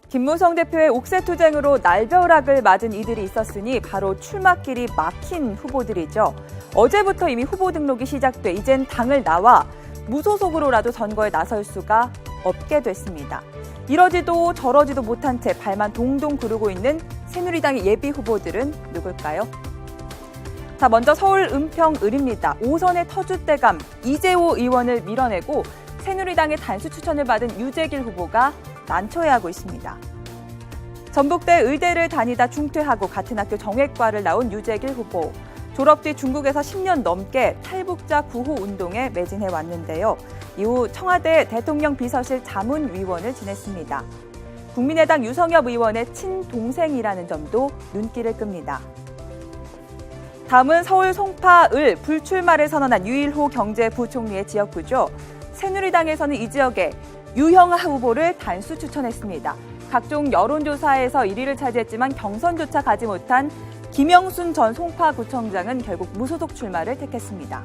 김무성 대표의 옥새투쟁으로 날벼락을 맞은 이들이 있었으니 바로 출마길이 막힌 후보들이죠. 어제부터 이미 후보 등록이 시작돼 이젠 당을 나와 무소속으로라도 선거에 나설 수가 없게 됐습니다. 이러지도 저러지도 못한 채 발만 동동 구르고 있는 새누리당의 예비 후보들은 누굴까요? 자, 먼저 서울 은평을입니다. 5선의 터줏대감 이재호 의원을 밀어내고 새누리당의 단수 추천을 받은 유재길 후보가 난처해하고 있습니다. 전북대 의대를 다니다 중퇴하고 같은 학교 정외과를 나온 유재길 후보. 졸업 뒤 중국에서 10년 넘게 탈북자 구호 운동에 매진해 왔는데요. 이후 청와대 대통령 비서실 자문위원을 지냈습니다. 국민의당 유성엽 의원의 친동생이라는 점도 눈길을 끕니다. 다음은 서울 송파을 불출마를 선언한 유일호 경제부총리의 지역구죠. 새누리당에서는 이 지역에 유형아 후보를 단수 추천했습니다. 각종 여론조사에서 1위를 차지했지만 경선조차 가지 못한 김영순 전 송파구청장은 결국 무소속 출마를 택했습니다.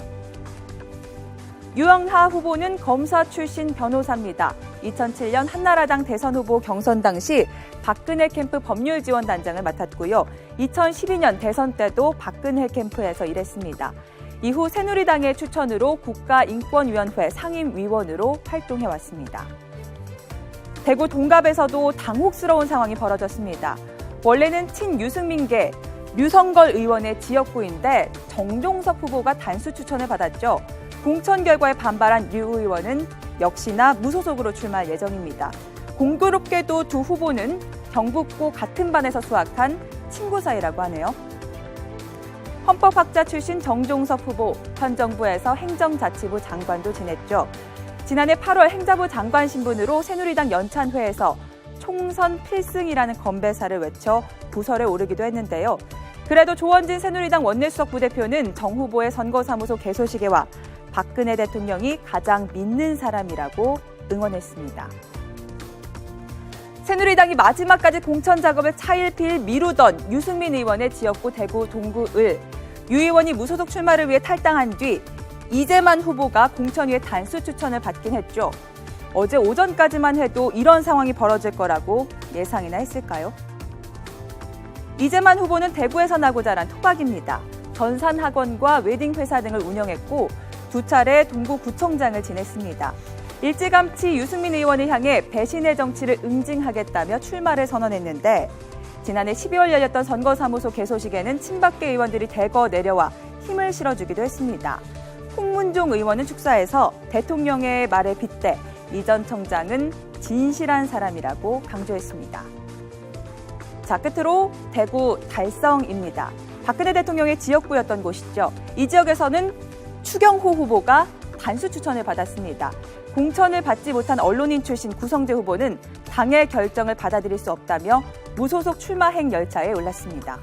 유형하 후보는 검사 출신 변호사입니다. 2007년 한나라당 대선 후보 경선 당시 박근혜 캠프 법률지원단장을 맡았고요. 2012년 대선 때도 박근혜 캠프에서 일했습니다. 이후 새누리당의 추천으로 국가인권위원회 상임위원으로 활동해왔습니다. 대구 동갑에서도 당혹스러운 상황이 벌어졌습니다. 원래는 친유승민계 류성걸 의원의 지역구인데 정종섭 후보가 단수 추천을 받았죠. 공천 결과에 반발한 류 의원은 역시나 무소속으로 출마할 예정입니다. 공교롭게도 두 후보는 경북고 같은 반에서 수학한 친구 사이라고 하네요. 헌법학자 출신 정종섭 후보, 현 정부에서 행정자치부 장관도 지냈죠. 지난해 8월 행자부 장관 신분으로 새누리당 연찬회에서 총선 필승이라는 건배사를 외쳐 부설에 오르기도 했는데요. 그래도 조원진 새누리당 원내수석 부대표는 정 후보의 선거사무소 개소식에 와 박근혜 대통령이 가장 믿는 사람이라고 응원했습니다. 새누리당이 마지막까지 공천 작업을 차일피일 미루던 유승민 의원의 지역구 대구 동구을 유 의원이 무소속 출마를 위해 탈당한 뒤 이재만 후보가 공천위에 단수 추천을 받긴 했죠. 어제 오전까지만 해도 이런 상황이 벌어질 거라고 예상이나 했을까요? 이재만 후보는 대구에서 나고 자란 토박입니다. 전산학원과 웨딩회사 등을 운영했고 두 차례 동구구청장을 지냈습니다. 일찌감치 유승민 의원을 향해 배신의 정치를 응징하겠다며 출마를 선언했는데 지난해 12월 열렸던 선거사무소 개소식에는 친박계 의원들이 대거 내려와 힘을 실어주기도 했습니다. 홍문종 의원은 축사에서 대통령의 말에 빗대 이 전 청장은 진실한 사람이라고 강조했습니다. 자, 끝으로 대구 달성입니다. 박근혜 대통령의 지역구였던 곳이죠. 이 지역에서는 추경호 후보가 단수 추천을 받았습니다. 공천을 받지 못한 언론인 출신 구성재 후보는 당의 결정을 받아들일 수 없다며 무소속 출마행 열차에 올랐습니다.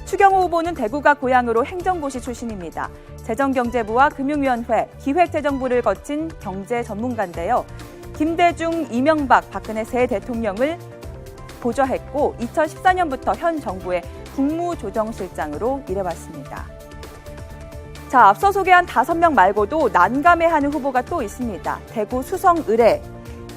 추경호 후보는 대구가 고향으로 행정고시 출신입니다. 재정경제부와 금융위원회, 기획재정부를 거친 경제 전문가인데요. 김대중, 이명박, 박근혜 세 대통령을 보좌했고 2014년부터 현 정부의 국무조정실장으로 일해왔습니다. 자, 앞서 소개한 5명 말고도 난감해하는 후보가 또 있습니다. 대구 수성을에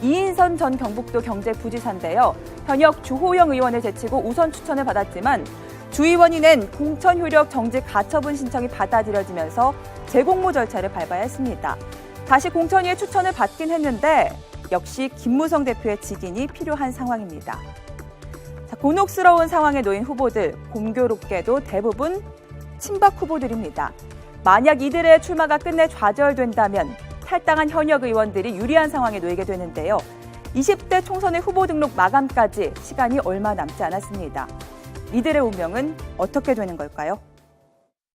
이인선 전 경북도 경제부지사인데요. 현역 주호영 의원을 제치고 우선 추천을 받았지만 주 의원이 낸 공천 효력 정지 가처분 신청이 받아들여지면서 재공모 절차를 밟아야 했습니다. 다시 공천위에 추천을 받긴 했는데 역시 김무성 대표의 직인이 필요한 상황입니다. 자, 곤혹스러운 상황에 놓인 후보들, 공교롭게도 대부분 친박 후보들입니다. 만약 이들의 출마가 끝내 좌절된다면 탈당한 현역 의원들이 유리한 상황에 놓이게 되는데요. 20대 총선의 후보 등록 마감까지 시간이 얼마 남지 않았습니다. 이들의 운명은 어떻게 되는 걸까요?